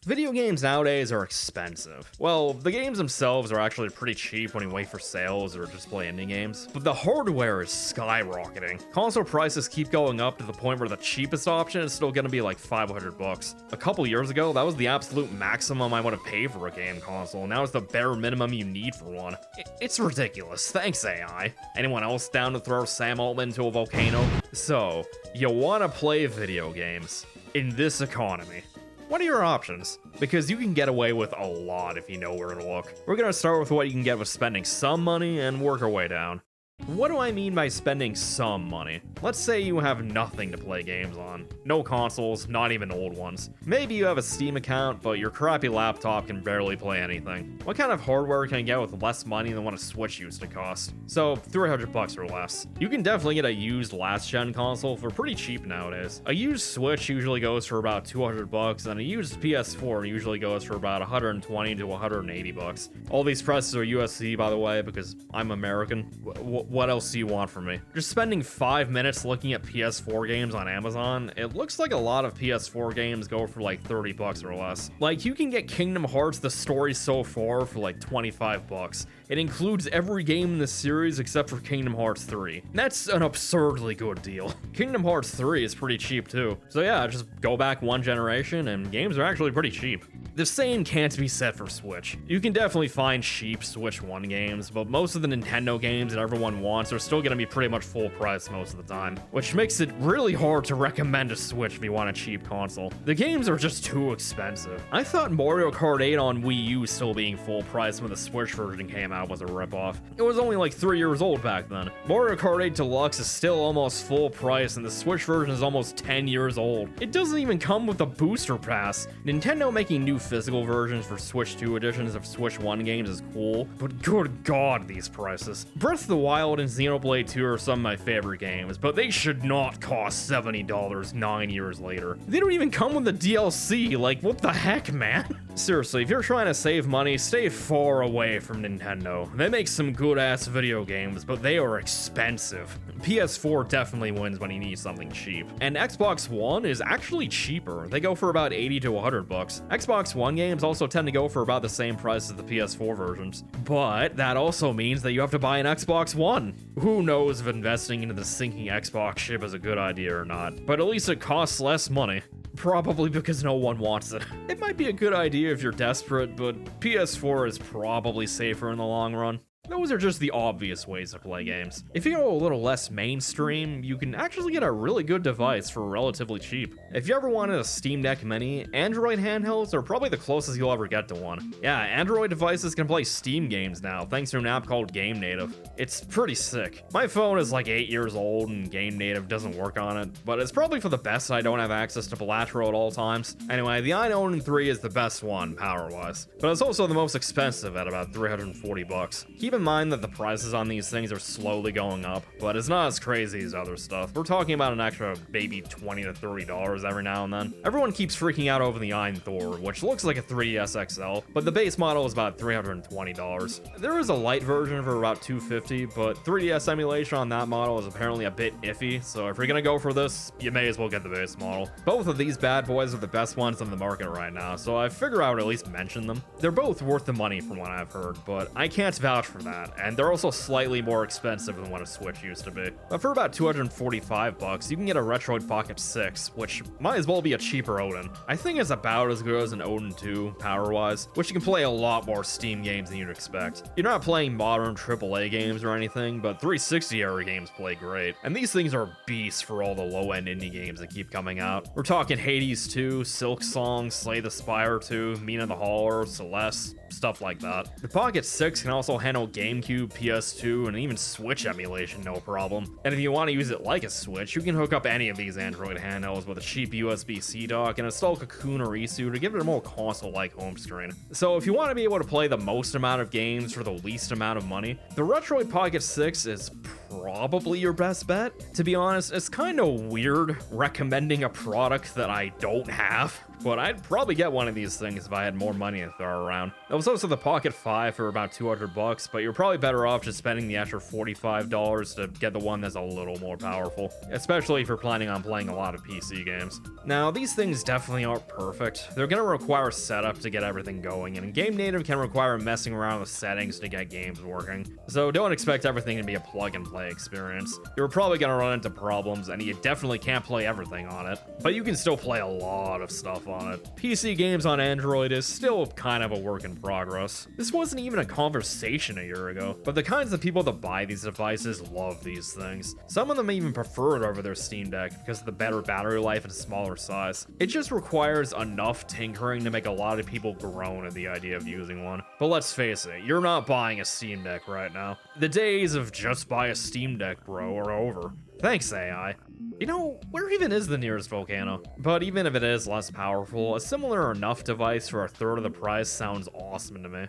Video games nowadays are expensive. Well, the games themselves are actually pretty cheap when you wait for sales or just play indie games, but the hardware is skyrocketing. Console prices keep going up to the point where the cheapest option is still gonna be like 500 bucks. A couple years ago, that was the absolute maximum I would have paid for a game console. Now it's the bare minimum you need for one. It's ridiculous. Thanks, AI. Anyone else down to throw Sam Altman into a volcano? So, you wanna play video games in this economy. What are your options? Because you can get away with a lot if you know where to look. We're gonna start with what you can get with spending some money and work our way down. What do I mean by spending some money? Let's say you have nothing to play games on. No consoles, not even old ones. Maybe you have a Steam account, but your crappy laptop can barely play anything. What kind of hardware can you get with less money than what a Switch used to cost? So, 300 bucks or less. You can definitely get a used last-gen console for pretty cheap nowadays. A used Switch usually goes for about 200 bucks, and a used PS4 usually goes for about 120 to 180 bucks. All these prices are USD, by the way, because I'm American. What else do you want from me? Just spending 5 minutes looking at PS4 games on Amazon, it looks like a lot of PS4 games go for like 30 bucks or less. Like, you can get Kingdom Hearts The Story So Far for like 25 bucks. It includes every game in the series except for Kingdom Hearts 3. That's an absurdly good deal. Kingdom Hearts 3 is pretty cheap too. So yeah, just go back one generation and games are actually pretty cheap. The same can't be said for Switch. You can definitely find cheap Switch 1 games, but most of the Nintendo games that everyone wants are still gonna be pretty much full price most of the time, which makes it really hard to recommend a Switch if you want a cheap console. The games are just too expensive. I thought Mario Kart 8 on Wii U still being full price when the Switch version came out was a ripoff. It was only like 3 years old back then. Mario Kart 8 Deluxe is still almost full price and the Switch version is almost 10 years old. It doesn't even come with a booster pass. Nintendo making new physical versions for Switch 2 editions of Switch 1 games is cool, but good god, these prices. Breath of the Wild and Xenoblade 2 are some of my favorite games, but they should not cost $70 9 years later. They don't even come with the DLC, like what the heck, man? Seriously, if you're trying to save money, stay far away from Nintendo. They make some good ass video games, but they are expensive. PS4 definitely wins when you need something cheap. And Xbox One is actually cheaper. They go for about 80 to 100 bucks. Xbox One games also tend to go for about the same price as the PS4 versions. But that also means that you have to buy an Xbox One. Who knows if investing into the sinking Xbox ship is a good idea or not, but at least it costs less money. Probably because no one wants it. It might be a good idea if you're desperate, but PS4 is probably safer in the long run. Those are just the obvious ways to play games. If you go a little less mainstream, you can actually get a really good device for relatively cheap. If you ever wanted a Steam Deck Mini, Android handhelds are probably the closest you'll ever get to one. Yeah, Android devices can play Steam games now, thanks to an app called Game Native. It's pretty sick. My phone is like 8 years old and Game Native doesn't work on it, but it's probably for the best I don't have access to Balatro at all times. Anyway, the Inonen 3 is the best one, power-wise, but it's also the most expensive at about 340 bucks. Keep in mind that the prices on these things are slowly going up, but it's not as crazy as other stuff. We're talking about an extra maybe $20 to $30 every now and then. Everyone keeps freaking out over the Ein Thor, which looks like a 3DS XL, but the base model is about $320. There is a light version for about $250, but 3DS emulation on that model is apparently a bit iffy, so if you're gonna go for this, you may as well get the base model. Both of these bad boys are the best ones on the market right now, so I figure I would at least mention them. They're both worth the money from what I've heard, but I can't vouch for that, and they're also slightly more expensive than what a Switch used to be. But for about 245 bucks, you can get a Retroid Pocket 6, which might as well be a cheaper Odin. I think it's about as good as an Odin 2, power-wise, which you can play a lot more Steam games than you'd expect. You're not playing modern AAA games or anything, but 360-era games play great. And these things are beasts for all the low-end indie games that keep coming out. We're talking Hades 2, Silk Song, Slay the Spire 2, Mina the Hauler, Celeste, stuff like that. The Pocket 6 can also handle GameCube, PS2, and even Switch emulation no problem. And if you want to use it like a Switch, you can hook up any of these Android handhelds with a cheap USB-C dock and install Cocoon or Isu to give it a more console-like home screen. So if you want to be able to play the most amount of games for the least amount of money, the Retroid Pocket 6 is probably your best bet. To be honest, it's kind of weird recommending a product that I don't have, but I'd probably get one of these things if I had more money to throw around. There was also the Pocket 5 for about 200 bucks, but you're probably better off just spending the extra $45 to get the one that's a little more powerful, especially if you're planning on playing a lot of PC games. Now, these things definitely aren't perfect. They're gonna require setup to get everything going, and Game Native can require messing around with settings to get games working. So don't expect everything to be a plug-and-play experience. You're probably gonna run into problems, and you definitely can't play everything on it, but you can still play a lot of stuff on it. PC games on Android is still kind of a work in progress. This wasn't even a conversation a year ago, but the kinds of people that buy these devices love these things. Some of them even prefer it over their Steam Deck because of the better battery life and smaller size. It just requires enough tinkering to make a lot of people groan at the idea of using one. But let's face it, you're not buying a Steam Deck right now. The days of just buy a Steam Deck, bro, are over. Thanks, AI. You know, where even is the nearest volcano? But even if it is less powerful, a similar enough device for a third of the price sounds awesome to me.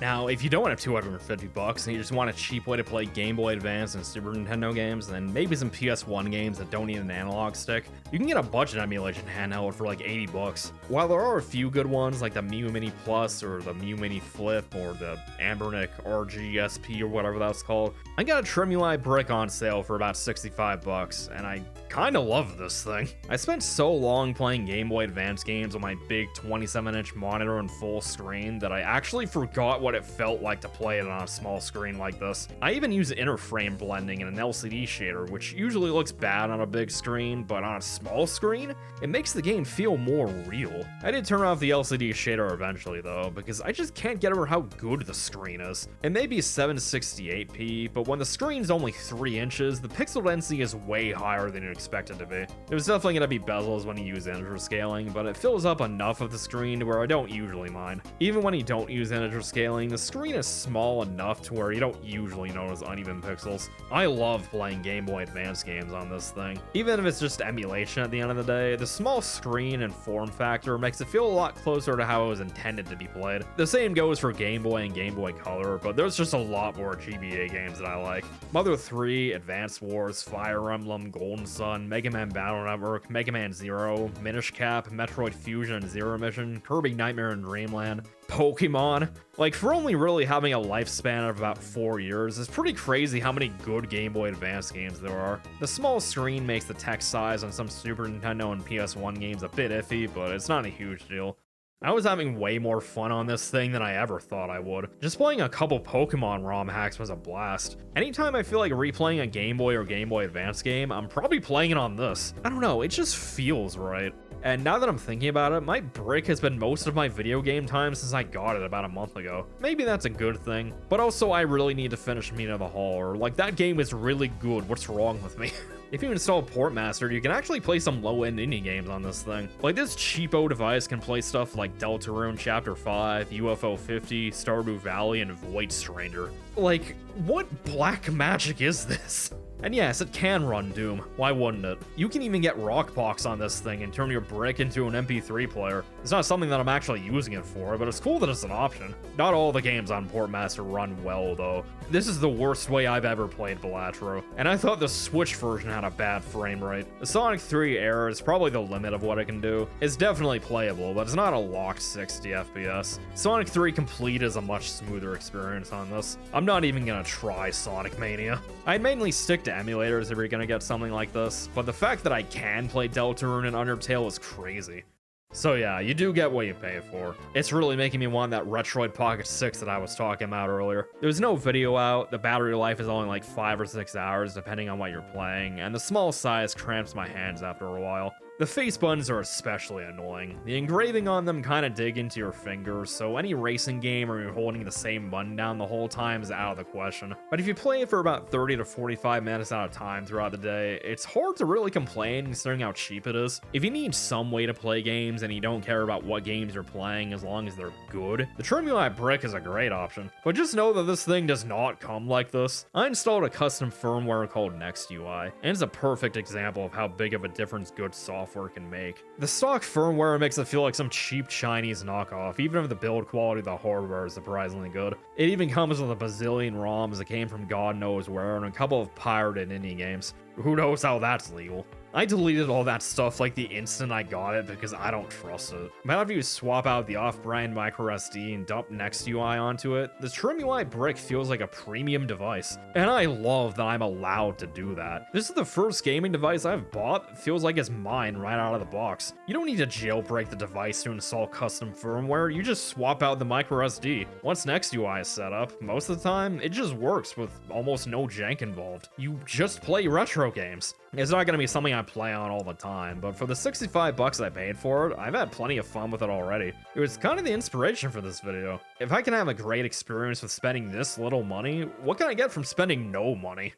Now, if you don't have 250 bucks and you just want a cheap way to play Game Boy Advance and Super Nintendo games, then maybe some PS1 games that don't need an analog stick, you can get a budget emulation handheld for like 80 bucks. While there are a few good ones like the Miyoo Mini Plus or the Miyoo Mini Flip or the Anbernic RGSP or whatever that's called, I got a Tremuli Brick on sale for about 65 bucks, and I kinda love this thing. I spent so long playing Game Boy Advance games on my big 27-inch monitor and full screen that I actually forgot what it felt like to play it on a small screen like this. I even use interframe blending and an LCD shader, which usually looks bad on a big screen, but on a small screen, it makes the game feel more real. I did turn off the LCD shader eventually though, because I just can't get over how good the screen is. It may be 768p, but when the screen's only 3 inches, the pixel density is way higher than you'd expect it to be. There's definitely going to be bezels when you use integer scaling, but it fills up enough of the screen to where I don't usually mind. Even when you don't use integer scaling, the screen is small enough to where you don't usually notice uneven pixels. I love playing Game Boy Advance games on this thing. Even if it's just emulation at the end of the day, the small screen and form factor makes it feel a lot closer to how it was intended to be played. The same goes for Game Boy and Game Boy Color, but there's just a lot more GBA games that I like. Mother 3, Advance Wars, Fire Emblem, Golden Sun, Mega Man Battle Network, Mega Man Zero, Minish Cap, Metroid Fusion and Zero Mission, Kirby Nightmare in Dreamland, Pokemon. Like, for only really having a lifespan of about 4 years, it's pretty crazy how many good Game Boy Advance games there are. The small screen makes the text size on some Super Nintendo and PS1 games a bit iffy, but it's not a huge deal. I was having way more fun on this thing than I ever thought I would. Just playing a couple Pokemon ROM hacks was a blast. Anytime I feel like replaying a Game Boy or Game Boy Advance game, I'm probably playing it on this. I don't know, it just feels right. And now that I'm thinking about it, my brick has been most of my video game time since I got it about a month ago. Maybe that's a good thing, but also I really need to finish Mina the Hall, or like, that game is really good, what's wrong with me? If you install Portmaster, you can actually play some low-end indie games on this thing. Like, this cheapo device can play stuff like Deltarune Chapter 5, UFO 50, Stardew Valley, and Void Stranger. Like, what black magic is this? And yes, it can run Doom. Why wouldn't it? You can even get Rockbox on this thing and turn your brick into an MP3 player. It's not something that I'm actually using it for, but it's cool that it's an option. Not all the games on Portmaster run well, though. This is the worst way I've ever played Balatro, and I thought the Switch version had a bad frame rate. The Sonic 3 error is probably the limit of what it can do. It's definitely playable, but it's not a locked 60 FPS. Sonic 3 Complete is a much smoother experience on this. I'm not even gonna try Sonic Mania. I'd mainly stick to emulators if you're gonna get something like this, but the fact that I can play Deltarune and Undertale is crazy. So yeah, you do get what you pay for. It's really making me want that Retroid Pocket 6 that I was talking about earlier. There's no video out, the battery life is only like 5 or 6 hours depending on what you're playing, and the small size cramps my hands after a while. The face buttons are especially annoying. The engraving on them kind of dig into your fingers, so any racing game where you're holding the same button down the whole time is out of the question. But if you play it for about 30 to 45 minutes at a time throughout the day, it's hard to really complain considering how cheap it is. If you need some way to play games and you don't care about what games you're playing as long as they're good, the Tremuli Brick is a great option. But just know that this thing does not come like this. I installed a custom firmware called NextUI, and it's a perfect example of how big of a difference good software software can make. The stock firmware makes it feel like some cheap Chinese knockoff, even if the build quality of the hardware is surprisingly good. It even comes with a bazillion ROMs that came from God knows where and a couple of pirated indie games. Who knows how that's legal? I deleted all that stuff like the instant I got it because I don't trust it. But after you swap out the off-brand microSD and dump NextUI onto it, the TrimUI brick feels like a premium device. And I love that I'm allowed to do that. This is the first gaming device I've bought that feels like it's mine right out of the box. You don't need to jailbreak the device to install custom firmware, you just swap out the microSD. Once NextUI is set up, most of the time, it just works with almost no jank involved. You just play retro games. It's not going to be something I play on all the time, but for the 65 bucks I paid for it, I've had plenty of fun with it already. It was kind of the inspiration for this video. If I can have a great experience with spending this little money, what can I get from spending no money?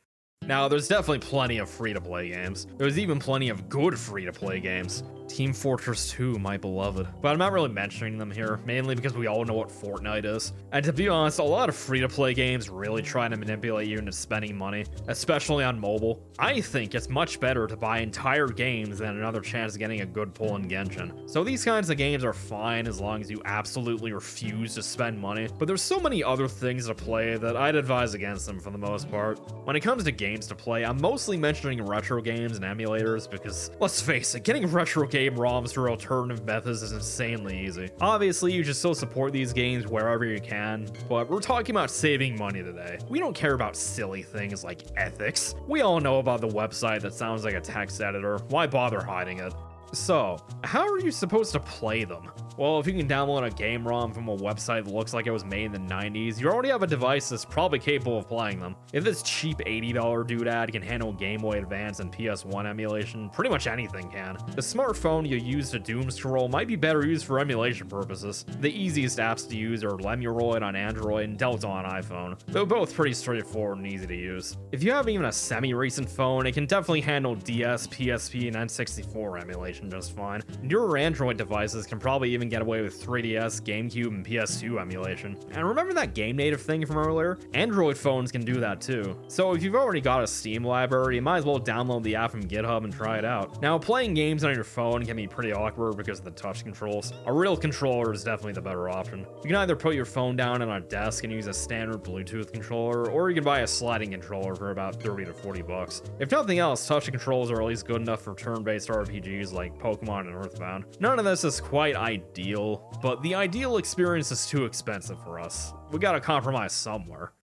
Now, there's definitely plenty of free-to-play games. There's even plenty of good free-to-play games. Team Fortress 2, my beloved. But I'm not really mentioning them here, mainly because we all know what Fortnite is. And to be honest, a lot of free-to-play games really try to manipulate you into spending money, especially on mobile. I think it's much better to buy entire games than another chance of getting a good pull in Genshin. So these kinds of games are fine as long as you absolutely refuse to spend money, but there's so many other things to play that I'd advise against them for the most part. When it comes to games to play, I'm mostly mentioning retro games and emulators because, let's face it, getting retro game ROMs through alternative methods is insanely easy. Obviously, you should still support these games wherever you can, but we're talking about saving money today. We don't care about silly things like ethics. We all know about the website that sounds like a text editor. Why bother hiding it? So, how are you supposed to play them? Well, if you can download a game ROM from a website that looks like it was made in the 90s, you already have a device that's probably capable of playing them. If this cheap $80 doodad can handle Game Boy Advance and PS1 emulation, pretty much anything can. The smartphone you use to doom scroll might be better used for emulation purposes. The easiest apps to use are Lemuroid on Android and Delta on iPhone. They're both pretty straightforward and easy to use. If you have even a semi-recent phone, it can definitely handle DS, PSP, and N64 emulation just fine. Newer Android devices can probably even get away with 3DS, GameCube, and PS2 emulation. And remember that game native thing from earlier? Android phones can do that too. So if you've already got a Steam library, you might as well download the app from GitHub and try it out. Now, playing games on your phone can be pretty awkward because of the touch controls. A real controller is definitely the better option. You can either put your phone down on a desk and use a standard Bluetooth controller, or you can buy a sliding controller for about 30 to 40 bucks. If nothing else, touch controls are at least good enough for turn-based RPGs like Pokemon and Earthbound. None of this is quite ideal, but the ideal experience is too expensive for us. We gotta compromise somewhere.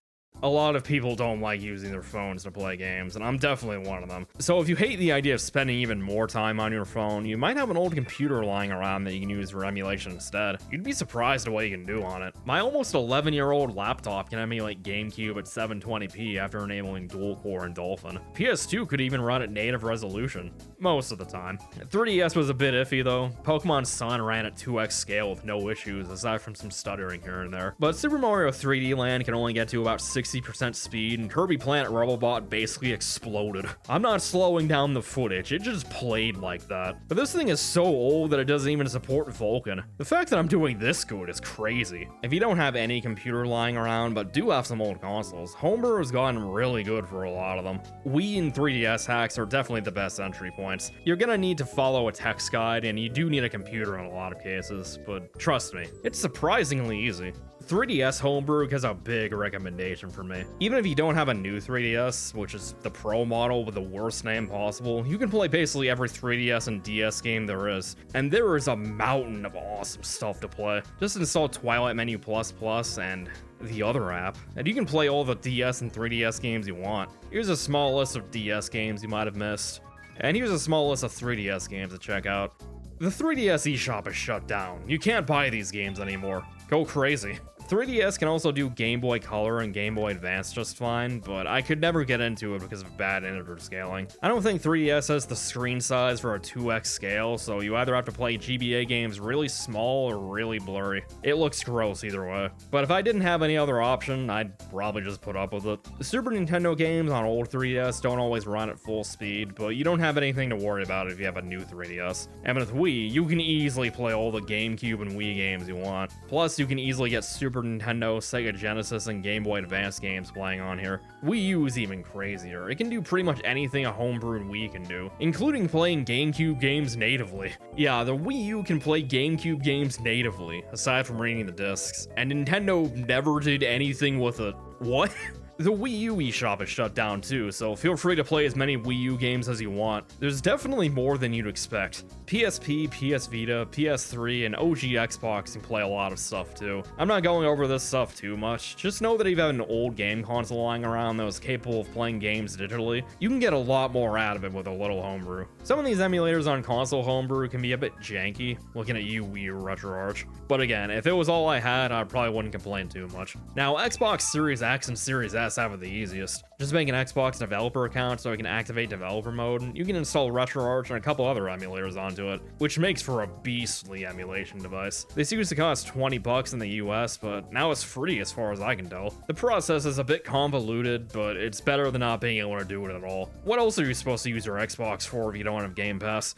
A lot of people don't like using their phones to play games, and I'm definitely one of them. So if you hate the idea of spending even more time on your phone, you might have an old computer lying around that you can use for emulation instead. You'd be surprised at what you can do on it. My almost 11-year-old laptop can emulate GameCube at 720p after enabling dual-core and Dolphin. PS2 could even run at native resolution, most of the time. 3DS was a bit iffy though. Pokemon Sun ran at 2x scale with no issues, aside from some stuttering here and there. But Super Mario 3D Land can only get to about 60% speed, and Kirby Planet Rebelbot basically exploded. I'm not slowing down the footage, it just played like that. But this thing is so old that it doesn't even support Vulkan. The fact that I'm doing this good is crazy. If you don't have any computer lying around, but do have some old consoles, Homebrew has gotten really good for a lot of them. Wii and 3DS hacks are definitely the best entry points. You're gonna need to follow a text guide, and you do need a computer in a lot of cases, but trust me, it's surprisingly easy. 3DS Homebrew has a big recommendation for me. Even if you don't have a new 3DS, which is the Pro model with the worst name possible, you can play basically every 3DS and DS game there is. And there is a mountain of awesome stuff to play. Just install Twilight Menu Plus Plus and the other app, and you can play all the DS and 3DS games you want. Here's a small list of DS games you might have missed. And here's a small list of 3DS games to check out. The 3DS eShop is shut down. You can't buy these games anymore. Go crazy. 3DS can also do Game Boy Color and Game Boy Advance just fine, but I could never get into it because of bad integer scaling. I don't think 3DS has the screen size for a 2x scale, so you either have to play GBA games really small or really blurry. It looks gross either way. But if I didn't have any other option, I'd probably just put up with it. The Super Nintendo games on old 3DS don't always run at full speed, but you don't have anything to worry about if you have a new 3DS. And with Wii, you can easily play all the GameCube and Wii games you want. Plus, you can easily get Super Super Nintendo, Sega Genesis, and Game Boy Advance games playing on here. Wii U is even crazier. It can do pretty much anything a homebrewed Wii can do, including playing GameCube games natively. Yeah, the Wii U can play GameCube games natively, aside from reading the discs, and Nintendo never did anything with it. What? The Wii U eShop is shut down too, so feel free to play as many Wii U games as you want. There's definitely more than you'd expect. PSP, PS Vita, PS3, and OG Xbox can play a lot of stuff too. I'm not going over this stuff too much, just know that if you have an old game console lying around that was capable of playing games digitally, you can get a lot more out of it with a little homebrew. Some of these emulators on console homebrew can be a bit janky, looking at you Wii U RetroArch. But again, if it was all I had, I probably wouldn't complain too much. Now, Xbox Series X and Series S have it the easiest. Just make an Xbox developer account so you can activate developer mode. You can install RetroArch and a couple other emulators onto it, which makes for a beastly emulation device. This used to cost $20 in the US, but now it's free as far as I can tell. The process is a bit convoluted, but it's better than not being able to do it at all. What else are you supposed to use your Xbox for if you don't have Game Pass?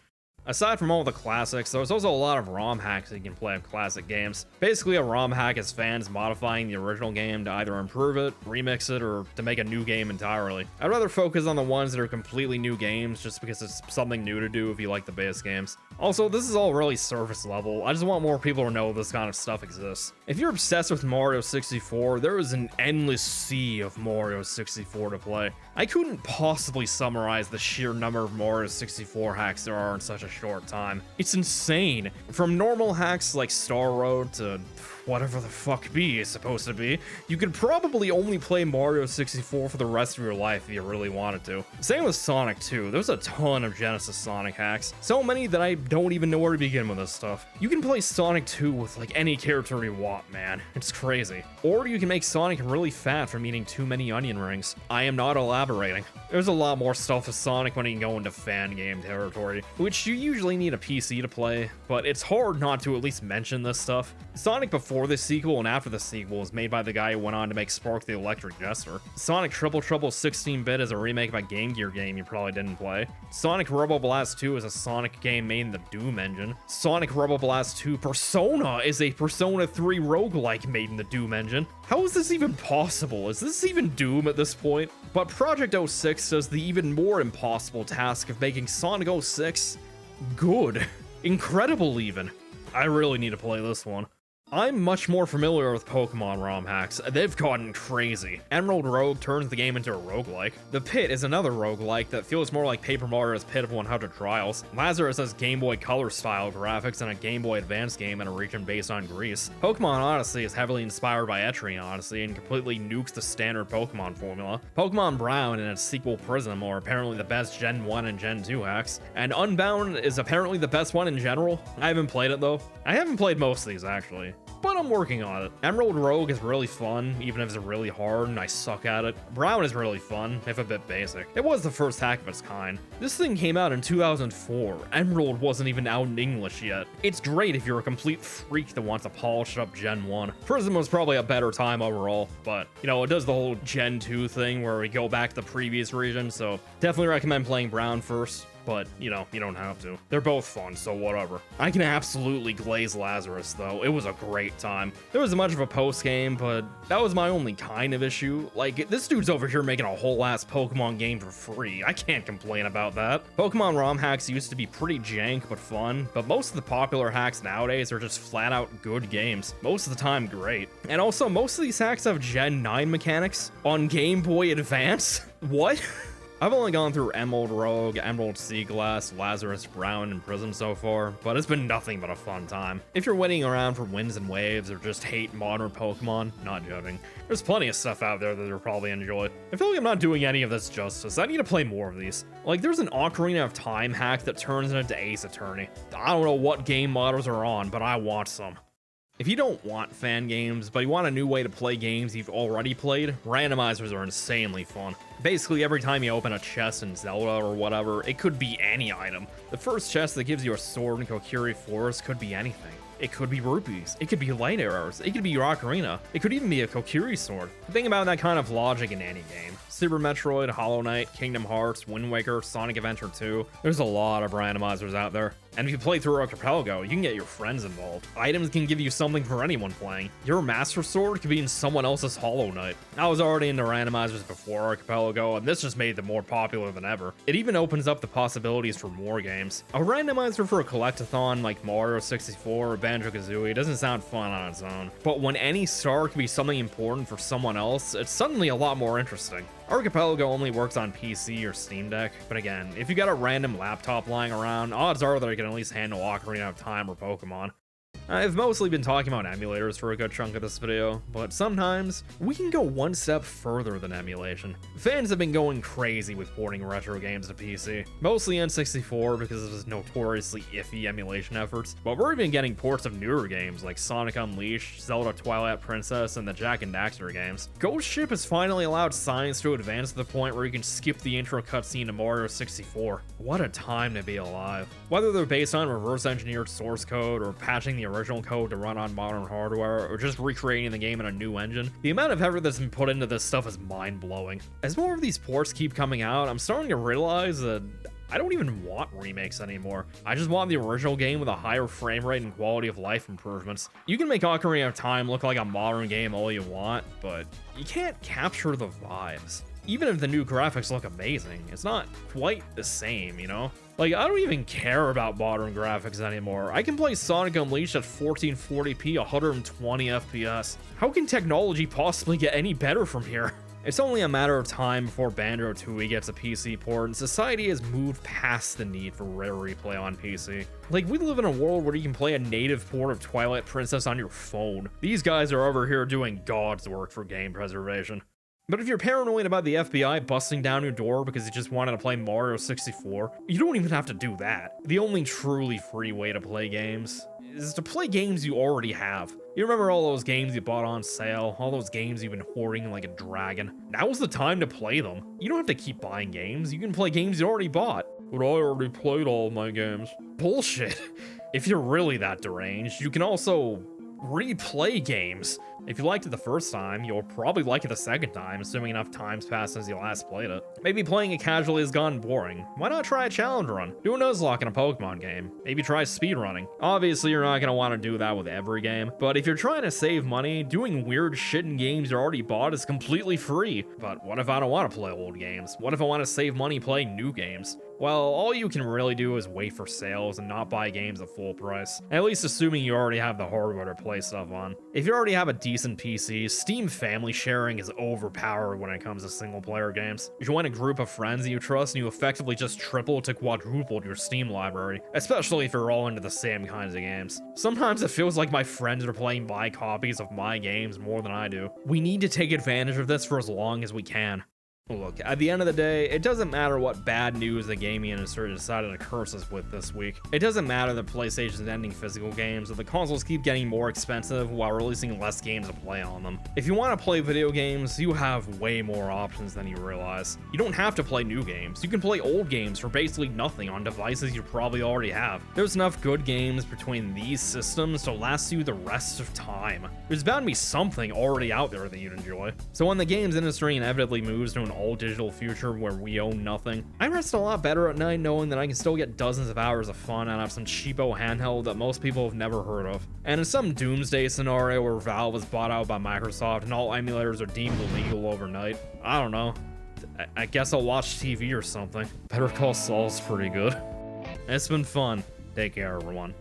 Aside from all the classics, there's also a lot of ROM hacks that you can play of classic games. Basically, a ROM hack is fans modifying the original game to either improve it, remix it, or to make a new game entirely. I'd rather focus on the ones that are completely new games just because it's something new to do if you like the base games. Also, this is all really surface level. I just want more people to know this kind of stuff exists. If you're obsessed with Mario 64, there is an endless sea of Mario 64 to play. I couldn't possibly summarize the sheer number of Mario 64 hacks there are in such a short time. It's insane. From normal hacks like Star Road to whatever the fuck B is supposed to be, you could probably only play Mario 64 for the rest of your life if you really wanted to. Same with Sonic 2. There's a ton of Genesis Sonic hacks. So many that I don't even know where to begin with this stuff. You can play Sonic 2 with like any character you want, man. It's crazy. Or you can make Sonic really fat from eating too many onion rings. I am not elaborating. There's a lot more stuff with Sonic when you can go into fan game territory, which you usually need a PC to play, but it's hard not to at least mention this stuff. Sonic before the sequel and after the sequel was made by the guy who went on to make Spark the Electric Jester. Sonic Triple Trouble 16-bit is a remake of a Game Gear game you probably didn't play. Sonic Robo Blast 2 is a Sonic game made in the Doom engine. Sonic Robo Blast 2 Persona is a Persona 3 roguelike made in the Doom engine. How is this even possible? Is this even Doom at this point? But Project 06 does the even more impossible task of making Sonic 06 good. Incredible even. I really need to play this one. I'm much more familiar with Pokemon ROM hacks. They've gotten crazy. Emerald Rogue turns the game into a roguelike. The Pit is another roguelike that feels more like Paper Mario's Pit of 100 Trials. Lazarus has Game Boy Color style graphics in a Game Boy Advance game in a region based on Greece. Pokemon Odyssey is heavily inspired by Etrian Odyssey and completely nukes the standard Pokemon formula. Pokemon Brown and its sequel Prism are apparently the best Gen 1 and Gen 2 hacks, and Unbound is apparently the best one in general. I haven't played it though. I haven't played most of these actually, but I'm working on it. Emerald Rogue is really fun, even if it's really hard and I suck at it. Brown is really fun, if a bit basic. It was the first hack of its kind. This thing came out in 2004. Emerald wasn't even out in English yet. It's great if you're a complete freak that wants to polish up Gen 1. Prism was probably a better time overall, but, you know, it does the whole Gen 2 thing where we go back to the previous region, so definitely recommend playing Brown first. But, you know, you don't have to. They're both fun, so whatever. I can absolutely glaze Lazarus, though. It was a great time. There wasn't much of a post-game, but that was my only kind of issue. Like, this dude's over here making a whole-ass Pokemon game for free. I can't complain about that. Pokemon ROM hacks used to be pretty jank, but fun. But most of the popular hacks nowadays are just flat-out good games. Most of the time, great. And also, most of these hacks have Gen 9 mechanics on Game Boy Advance. What? I've only gone through Emerald Rogue, Emerald Sea Glass, Lazarus, Brown, and Prism so far, but it's been nothing but a fun time. If you're waiting around for winds and waves or just hate modern Pokemon, not joking, there's plenty of stuff out there that you'll probably enjoy. I feel like I'm not doing any of this justice. I need to play more of these. Like, there's an Ocarina of Time hack that turns into Ace Attorney. I don't know what game models are on, but I want some. If you don't want fan games, but you want a new way to play games you've already played, randomizers are insanely fun. Basically, every time you open a chest in Zelda or whatever, it could be any item. The first chest that gives you a sword in Kokiri Forest could be anything. It could be rupees, it could be light arrows, it could be your ocarina, it could even be a Kokiri sword. Think about that kind of logic in any game. Super Metroid, Hollow Knight, Kingdom Hearts, Wind Waker, Sonic Adventure 2. There's a lot of randomizers out there. And if you play through Archipelago, you can get your friends involved. Items can give you something for anyone playing. Your Master Sword could be in someone else's Hollow Knight. I was already into randomizers before Archipelago, and this just made them more popular than ever. It even opens up the possibilities for more games. A randomizer for a collectathon like Mario 64 or Banjo-Kazooie doesn't sound fun on its own, but when any star can be something important for someone else, it's suddenly a lot more interesting. Archipelago only works on PC or Steam Deck, but again, if you got a random laptop lying around, odds are that it can at least handle Ocarina of Time or Pokemon. I've mostly been talking about emulators for a good chunk of this video, but sometimes we can go one step further than emulation. Fans have been going crazy with porting retro games to PC, mostly N64 because of his notoriously iffy emulation efforts, but we're even getting ports of newer games like Sonic Unleashed, Zelda Twilight Princess, and the Jak and Daxter games. Ghost Ship has finally allowed science to advance to the point where you can skip the intro cutscene to Mario 64. What a time to be alive. Whether they're based on reverse engineered source code or patching the original code to run on modern hardware, or just recreating the game in a new engine, the amount of effort that's been put into this stuff is mind-blowing. As more of these ports keep coming out, I'm starting to realize that I don't even want remakes anymore. I just want the original game with a higher frame rate and quality of life improvements. You can make Ocarina of Time look like a modern game all you want, but you can't capture the vibes. Even if the new graphics look amazing, it's not quite the same, you know? Like, I don't even care about modern graphics anymore. I can play Sonic Unleashed at 1440p, 120 FPS. How can technology possibly get any better from here? It's only a matter of time before Banjo-Tooie gets a PC port, and society has moved past the need for rare replay on PC. Like, we live in a world where you can play a native port of Twilight Princess on your phone. These guys are over here doing God's work for game preservation. But if you're paranoid about the FBI busting down your door because you just wanted to play Mario 64, you don't even have to do that. The only truly free way to play games is to play games you already have. You remember all those games you bought on sale, all those games you've been hoarding like a dragon? Now's the time to play them. You don't have to keep buying games, you can play games you already bought. But I already played all of my games. Bullshit. If you're really that deranged, you can also replay games. If you liked it the first time, you'll probably like it the second time, assuming enough times pass since you last played it. Maybe playing it casually has gotten boring. Why not try a challenge run? Do a Nuzlocke in a Pokemon game. Maybe try speedrunning. Obviously, you're not going to want to do that with every game, but if you're trying to save money, doing weird shit in games you already bought is completely free. But what if I don't want to play old games? What if I want to save money playing new games? Well, all you can really do is wait for sales and not buy games at full price, at least assuming you already have the hardware to play stuff on. If you already have a decent PC, Steam family sharing is overpowered when it comes to single player games. You join a group of friends that you trust and you effectively just triple to quadrupled your Steam library, especially if you're all into the same kinds of games. Sometimes it feels like my friends are playing my copies of my games more than I do. We need to take advantage of this for as long as we can. Look, at the end of the day, it doesn't matter what bad news the gaming industry decided to curse us with this week. It doesn't matter that PlayStation's ending physical games, or the consoles keep getting more expensive while releasing less games to play on them. If you want to play video games, you have way more options than you realize. You don't have to play new games. You can play old games for basically nothing on devices you probably already have. There's enough good games between these systems to last you the rest of time. There's bound to be something already out there that you'd enjoy. So when the games industry inevitably moves to an all-digital future where we own nothing, I rest a lot better at night knowing that I can still get dozens of hours of fun out of some cheapo handheld that most people have never heard of. And in some doomsday scenario where Valve is bought out by Microsoft and all emulators are deemed illegal overnight, I don't know. I guess I'll watch TV or something. Better Call Saul's pretty good. It's been fun. Take care, everyone.